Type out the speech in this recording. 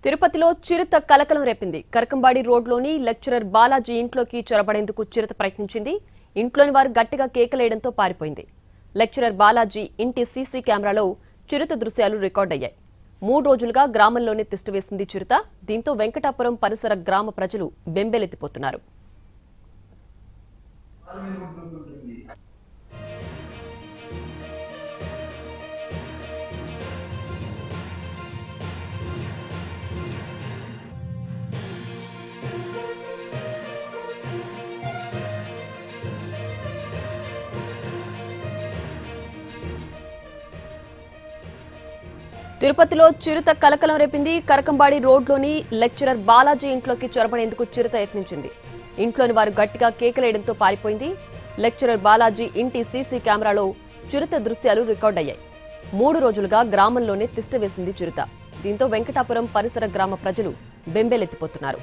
తిరుపతిలో చిరుత కలకలం రేపింది. కరకంబాడి రోడ్లోని లెక్చరర్ బాలాజీ ఇంట్లోకి చొరబడేందుకు చిరుత ప్రయత్నించింది. ఇంట్లోని వారు గట్టిగా కేకలేయడంతో పారిపోయింది. లెక్చరర్ బాలాజీ ఇంటి సీసీ కెమెరాలో చిరుత దృశ్యాలు రికార్డయ్యాయి. 3 రోజులుగా గ్రామంలోనే తిష్టవేసింది చిరుత. దీంతో వెంకటాపురం పరిసర గ్రామ ప్రజలు బెంబేలెత్తిపోతున్నారు. తిరుపతిలో చిరుత కలకలం రేపింది. కరకంబాడి రోడ్లోని లెక్చరర్ బాలాజీ ఇంట్లోకి చొరబడేందుకు చిరుత యత్నించింది. ఇంట్లోని వారు గట్టిగా కేకలేయడంతో పారిపోయింది. లెక్చరర్ బాలాజీ ఇంటి సీసీ కెమెరాలో చిరుత దృశ్యాలు రికార్డయ్యాయి. 3 రోజులుగా గ్రామంలోనే తిష్టవేసింది చిరుత. దీంతో వెంకటాపురం పరిసర గ్రామ ప్రజలు బెంబేలెత్తిపోతున్నారు.